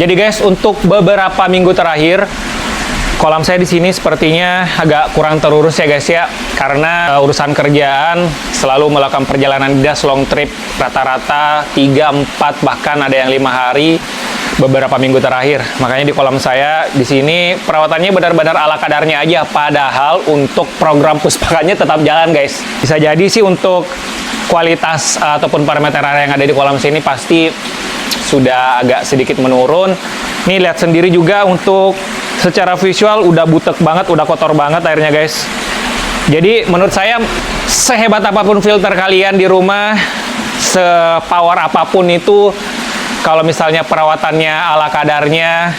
Jadi guys, untuk beberapa minggu terakhir kolam saya di sini sepertinya agak kurang terurus ya guys ya, karena urusan kerjaan, selalu melakukan perjalanan dinas long trip rata-rata 3, 4 bahkan ada yang 5 hari beberapa minggu terakhir. Makanya di kolam saya di sini perawatannya benar-benar ala kadarnya aja, padahal untuk program puspakannya tetap jalan guys. Bisa jadi sih untuk kualitas ataupun parameter air yang ada di kolam sini pasti sudah agak sedikit menurun. Nih lihat sendiri juga untuk secara visual udah butek banget, udah kotor banget airnya guys. Jadi menurut saya sehebat apapun filter kalian di rumah, sepower apapun itu, kalau misalnya perawatannya ala kadarnya,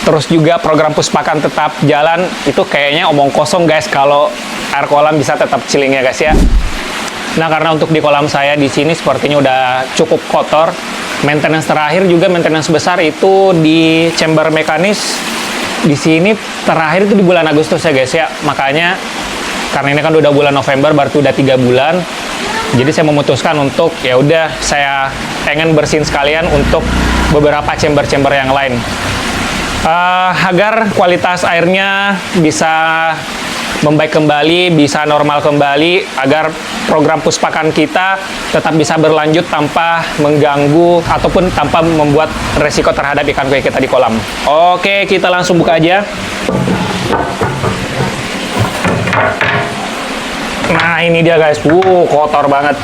terus juga program puspakan tetap jalan, itu kayaknya omong kosong guys kalau air kolam bisa tetap chilling ya guys ya. Nah, karena untuk di kolam saya di sini sepertinya udah cukup kotor. Maintenance terakhir juga maintenance besar itu di chamber mekanis di sini terakhir itu di bulan Agustus ya guys ya. Makanya karena ini kan udah bulan November, berarti udah 3 bulan. Jadi saya memutuskan untuk ya udah saya pengen bersihin sekalian untuk beberapa chamber-chamber yang lain. Agar kualitas airnya bisa membaik kembali, bisa normal kembali, agar program puspakan kita tetap bisa berlanjut tanpa mengganggu ataupun tanpa membuat resiko terhadap ikan koi kita di kolam. Oke, kita langsung buka aja. Nah, ini dia guys. Kotor banget.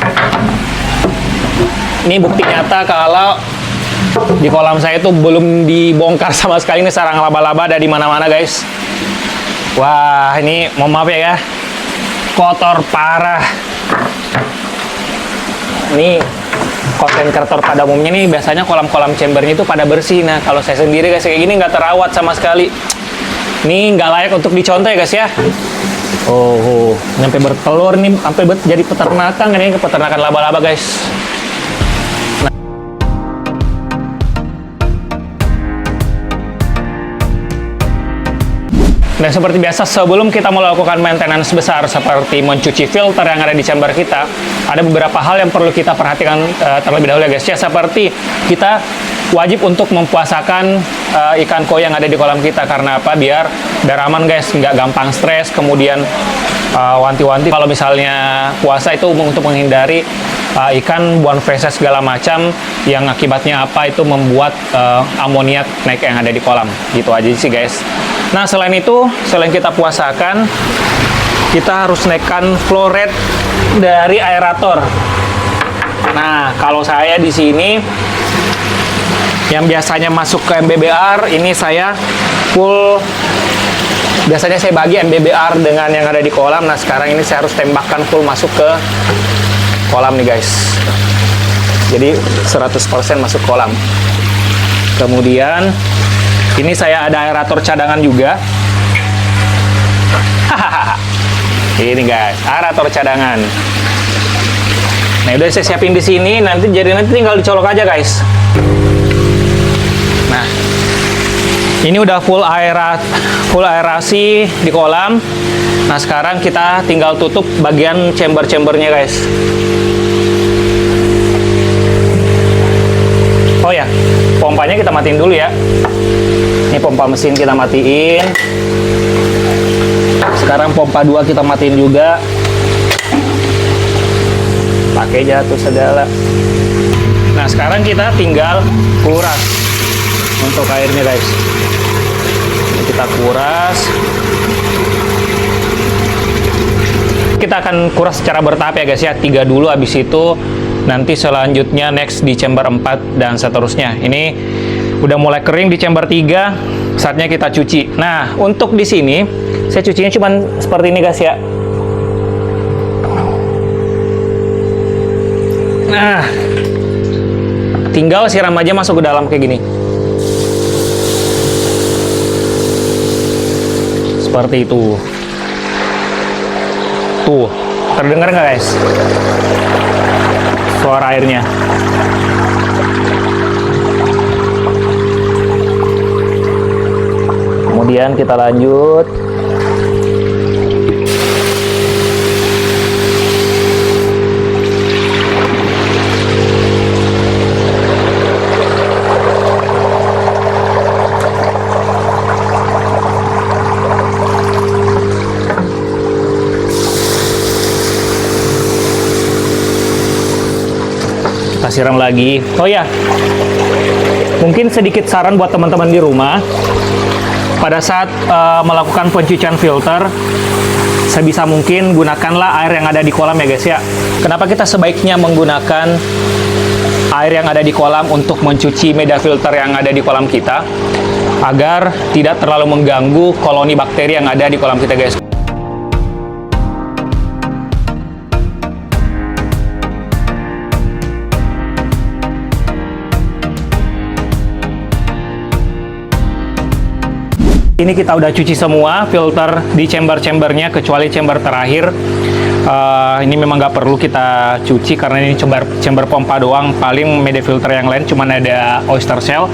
Ini bukti nyata kalau di kolam saya itu belum dibongkar sama sekali. Ini sarang laba-laba ada di mana-mana guys. Wah, ini mohon maaf ya, kotor parah. Ini konten kreator pada umumnya nih biasanya kolam-kolam chambernya itu pada bersih. Nah, kalau saya sendiri guys kayak gini nggak terawat sama sekali. Ini nggak layak untuk dicontoh ya guys ya. Oh, nyampe bertelur nih, sampai jadi peternakan ini, peternakan laba-laba guys. Dan seperti biasa, sebelum kita melakukan maintenance besar seperti mencuci filter yang ada di chamber kita, ada beberapa hal yang perlu kita perhatikan terlebih dahulu ya guys ya. Seperti kita wajib untuk mempuasakan ikan koi yang ada di kolam kita. Karena apa? Biar aman guys, nggak gampang stres. Kemudian wanti-wanti kalau misalnya puasa itu untuk menghindari ikan buang feses segala macam yang akibatnya apa itu membuat amoniak naik yang ada di kolam. Gitu aja sih guys. Nah, selain itu, selain kita puasakan, kita harus naikkan flow rate dari aerator. Nah, kalau saya di sini yang biasanya masuk ke MBBR, ini saya full. Biasanya saya bagi MBBR dengan yang ada di kolam. Nah, sekarang ini saya harus tembakkan full masuk ke kolam nih guys. Jadi 100% masuk kolam. Kemudian ini saya ada aerator cadangan juga. Ini guys, aerator cadangan. Nah, udah saya siapin di sini. Nanti tinggal dicolok aja guys. Nah, ini udah full aerasi di kolam. Nah, sekarang kita tinggal tutup bagian chamber-chambernya guys. Oh ya, pompanya kita matiin dulu ya. Ini pompa mesin kita matiin. Sekarang pompa 2 kita matiin juga. Pakai jatuh segala. Nah, sekarang kita tinggal kuras untuk airnya guys. Ini kita kuras. Kita akan kuras secara bertahap ya guys ya. 3 dulu, habis itu nanti selanjutnya next di chamber 4 dan seterusnya. Ini udah mulai kering di chamber 3, saatnya kita cuci. Nah, untuk di sini saya cucinya cuman seperti ini guys ya. Nah, tinggal siram aja masuk ke dalam kayak gini. Seperti itu. Tuh, terdengar nggak guys? Suara airnya. Kemudian kita lanjut. siram lagi. Oh ya, mungkin sedikit saran buat teman-teman di rumah, pada saat melakukan pencucian filter, sebisa mungkin gunakanlah air yang ada di kolam ya guys ya. Kenapa kita sebaiknya menggunakan air yang ada di kolam untuk mencuci media filter yang ada di kolam kita, agar tidak terlalu mengganggu koloni bakteri yang ada di kolam kita guys. Ini kita udah cuci semua filter di chamber-chambernya, kecuali chamber terakhir. Ini memang nggak perlu kita cuci karena ini chamber pompa doang. Paling media filter yang lain cuman ada oyster shell.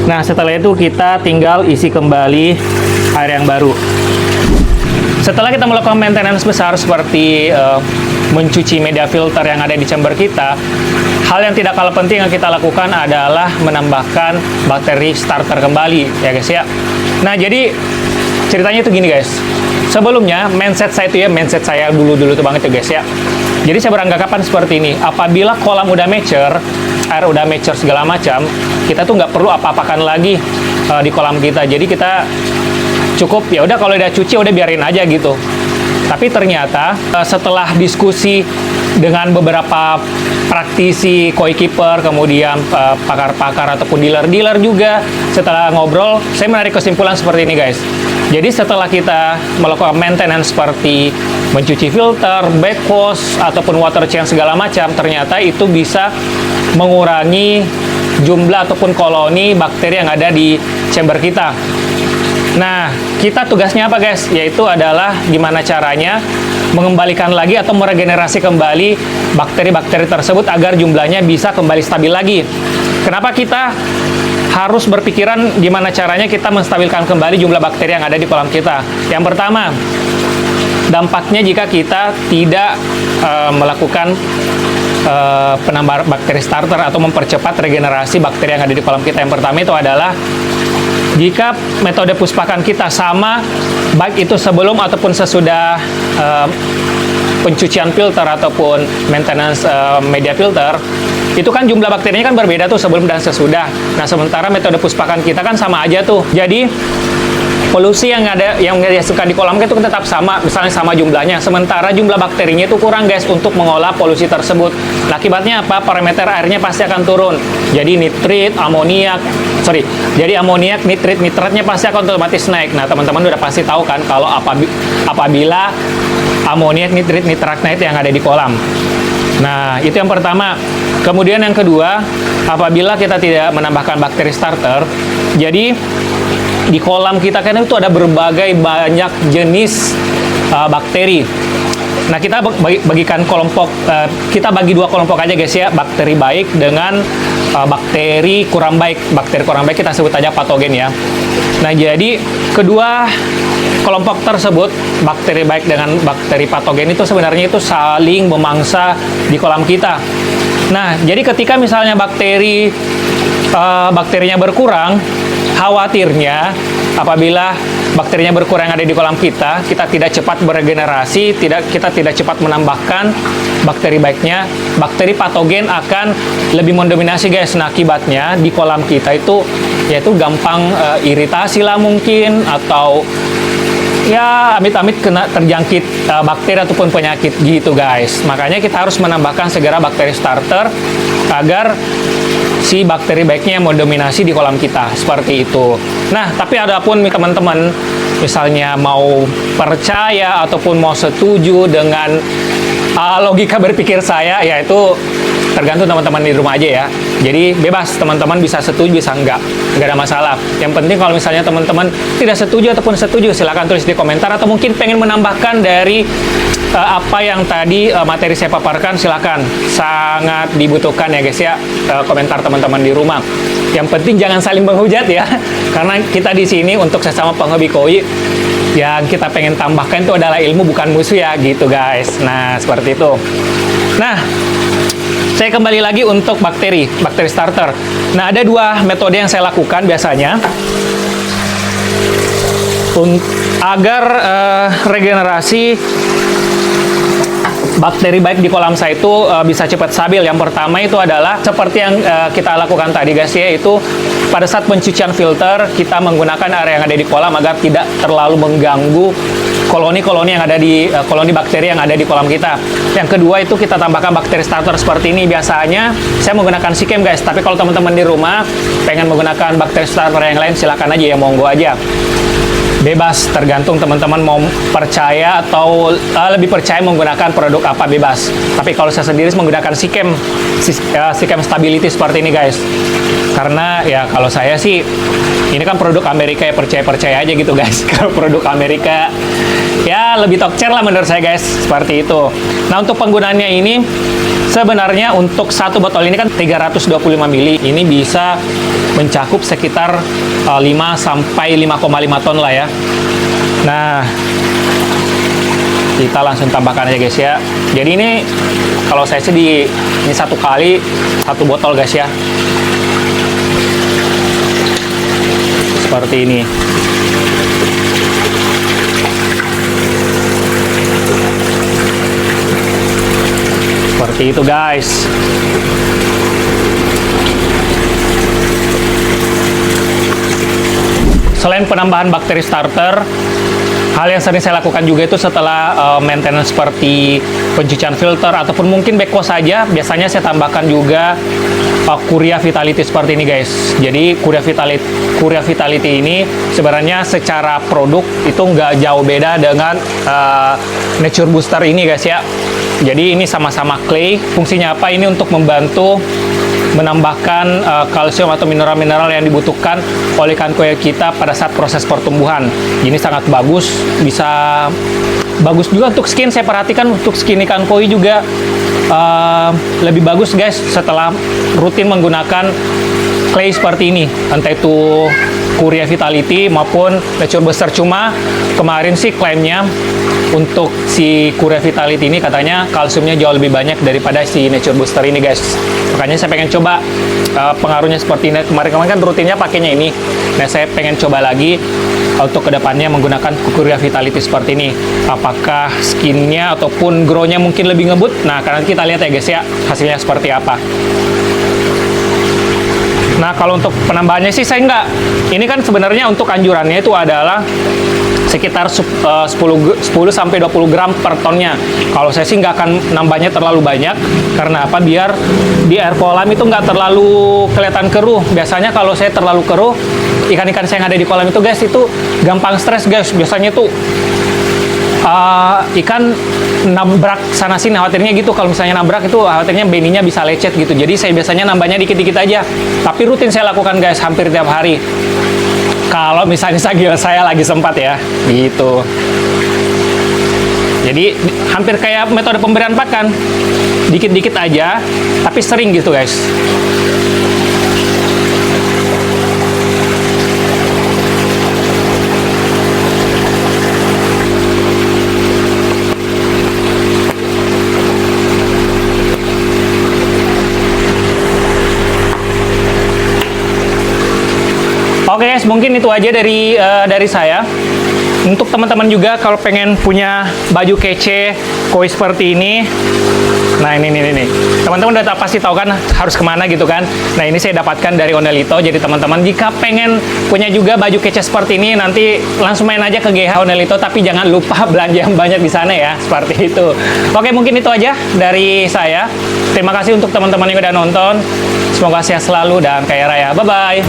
Nah, setelah itu kita tinggal isi kembali air yang baru. Setelah kita melakukan maintenance besar seperti mencuci media filter yang ada di chamber kita, hal yang tidak kalah penting yang kita lakukan adalah menambahkan bakteri starter kembali ya guys ya. Nah, jadi ceritanya itu gini guys. Sebelumnya mindset saya dulu tuh banget ya guys ya. Jadi saya beranggapan seperti ini, apabila kolam udah mature, air udah mature segala macam, kita tuh nggak perlu apa-apakan lagi di kolam kita. Jadi kita cukup ya udah, kalau udah cuci udah biarin aja gitu. Tapi ternyata setelah diskusi dengan beberapa praktisi koi keeper, kemudian pakar-pakar ataupun dealer-dealer juga, setelah ngobrol, saya menarik kesimpulan seperti ini guys. Jadi setelah kita melakukan maintenance seperti mencuci filter, backwash, ataupun water change segala macam, ternyata itu bisa mengurangi jumlah ataupun koloni bakteri yang ada di chamber kita. Nah, kita tugasnya apa guys? Yaitu adalah gimana caranya mengembalikan lagi atau meregenerasi kembali bakteri-bakteri tersebut agar jumlahnya bisa kembali stabil lagi. Kenapa kita harus berpikiran gimana caranya kita menstabilkan kembali jumlah bakteri yang ada di kolam kita? Yang pertama, dampaknya jika kita tidak melakukan penambahan bakteri starter atau mempercepat regenerasi bakteri yang ada di kolam kita. Yang pertama itu adalah jika metode puspakan kita sama, baik itu sebelum ataupun sesudah pencucian filter ataupun maintenance media filter, itu kan jumlah bakterinya kan berbeda tuh sebelum dan sesudah. Nah, sementara metode puspakan kita kan sama aja tuh. Jadi polusi yang dihasilkan di kolam itu tetap sama, misalnya sama jumlahnya. Sementara jumlah bakterinya itu kurang guys untuk mengolah polusi tersebut. Nah, akibatnya apa? Parameter airnya pasti akan turun. Jadi amoniak, nitrit, nitratnya pasti akan otomatis naik. Nah, teman-teman udah pasti tahu kan kalau apabila amoniak, nitrit, nitratnya itu yang ada di kolam. Nah, itu yang pertama. Kemudian yang kedua, apabila kita tidak menambahkan bakteri starter, jadi di kolam kita kan itu ada berbagai banyak jenis bakteri. Nah, kita kita bagi dua kelompok aja guys ya, bakteri baik dengan bakteri kurang baik. Bakteri kurang baik kita sebut aja patogen ya. Nah, jadi kedua kelompok tersebut, bakteri baik dengan bakteri patogen itu sebenarnya itu saling memangsa di kolam kita. Nah, jadi ketika misalnya bakterinya berkurang, khawatirnya apabila bakterinya berkurang ada di kolam kita tidak cepat beregenerasi, kita tidak cepat menambahkan bakteri baiknya, bakteri patogen akan lebih mendominasi guys. Nah, akibatnya di kolam kita itu yaitu gampang iritasi lah mungkin, atau ya amit-amit kena terjangkit bakteri ataupun penyakit gitu guys. Makanya kita harus menambahkan segera bakteri starter agar si bakteri baiknya yang mendominasi di kolam kita, seperti itu. Nah, tapi adapun teman-teman misalnya mau percaya ataupun mau setuju dengan logika berpikir saya, yaitu tergantung teman-teman di rumah aja ya. Jadi bebas, teman-teman bisa setuju bisa enggak ada masalah. Yang penting kalau misalnya teman-teman tidak setuju ataupun setuju, silahkan tulis di komentar, atau mungkin pengen menambahkan dari apa yang tadi materi saya paparkan, silahkan. Sangat dibutuhkan ya guys ya, komentar teman-teman di rumah. Yang penting jangan saling menghujat ya, karena kita di sini untuk sesama penghobi koi, yang kita pengen tambahkan itu adalah ilmu, bukan musuh ya gitu guys. Nah, seperti itu. Nah, saya kembali lagi untuk bakteri starter. Nah, ada dua metode yang saya lakukan biasanya agar regenerasi bakteri baik di kolam saya itu bisa cepat stabil. Yang pertama itu adalah seperti yang kita lakukan tadi guys ya, itu pada saat pencucian filter kita menggunakan area yang ada di kolam agar tidak terlalu mengganggu koloni-koloni yang ada di koloni bakteri yang ada di kolam kita. Yang kedua itu kita tambahkan bakteri starter seperti ini. Biasanya saya menggunakan Sikem guys, tapi kalau teman-teman di rumah pengen menggunakan bakteri starter yang lain silakan aja ya, monggo aja. Bebas, tergantung teman-teman mau percaya atau lebih percaya menggunakan produk apa, bebas. Tapi kalau saya sendiri menggunakan Sikem Stability seperti ini guys. Karena ya kalau saya sih ini kan produk Amerika ya, percaya-percaya aja gitu guys. Kalau produk Amerika ya lebih tokcer lah menurut saya guys, seperti itu. Nah untuk penggunaannya ini sebenarnya untuk satu botol ini kan 325 ml, ini bisa mencakup sekitar 5 sampai 5,5 ton lah ya. Nah, kita langsung tambahkan aja guys ya. Jadi ini kalau saya sih ini satu kali satu botol guys ya. Seperti ini. Seperti itu guys. Selain penambahan bakteri starter, hal yang sering saya lakukan juga itu setelah maintenance seperti pencucian filter ataupun mungkin backwash saja, biasanya saya tambahkan juga Kuria Vitality seperti ini guys. Jadi Kuria Vitality ini sebenarnya secara produk itu nggak jauh beda dengan Nature Booster ini guys ya. Jadi ini sama-sama clay. Fungsinya apa? Ini untuk membantu menambahkan kalsium atau mineral-mineral yang dibutuhkan oleh ikan koi kita pada saat proses pertumbuhan. Ini sangat bagus, bisa bagus juga untuk skin. Saya perhatikan untuk skin ikan koi juga lebih bagus guys setelah rutin menggunakan clay seperti ini, entah itu Kuria Vitality maupun Nature Booster. Cuma kemarin sih klaimnya untuk si Kuria Vitality ini katanya kalsiumnya jauh lebih banyak daripada si Nature Booster ini guys. Makanya saya pengen coba pengaruhnya seperti ini. Kemarin kan rutinnya pakainya ini. Nah saya pengen coba lagi untuk kedepannya menggunakan Kuria Vitality seperti ini. Apakah skinnya ataupun grow-nya mungkin lebih ngebut? Nah karena kita lihat ya guys ya hasilnya seperti apa. Nah kalau untuk penambahannya sih saya nggak. Ini kan sebenarnya untuk anjurannya itu adalah sekitar 10 sampai 20 gram per tonnya. Kalau saya sih nggak akan nambahnya terlalu banyak. Karena apa? Biar di air kolam itu nggak terlalu kelihatan keruh. Biasanya kalau saya terlalu keruh, ikan-ikan saya yang ada di kolam itu guys, itu gampang stres guys. Biasanya tuh ikan nabrak sana sini, khawatirnya gitu. Kalau misalnya nabrak itu khawatirnya beninya bisa lecet gitu. Jadi saya biasanya nambahnya dikit-dikit aja. Tapi rutin saya lakukan guys, hampir tiap hari. Kalau misalnya saya lagi sempat ya, gitu. Jadi hampir kayak metode pemberian pakan, dikit-dikit aja, tapi sering gitu guys. Oke guys, mungkin itu aja dari saya. Untuk teman-teman juga kalau pengen punya baju kece koi seperti ini, nah ini teman-teman udah pasti tahu kan harus kemana gitu kan. Nah ini saya dapatkan dari Onelito. Jadi teman-teman jika pengen punya juga baju kece seperti ini, nanti langsung main aja ke GH Onelito, tapi jangan lupa belanja yang banyak di sana ya, seperti itu. Oke, mungkin itu aja dari saya. Terima kasih untuk teman-teman yang udah nonton. Semoga sehat selalu dan kaya raya. Bye bye.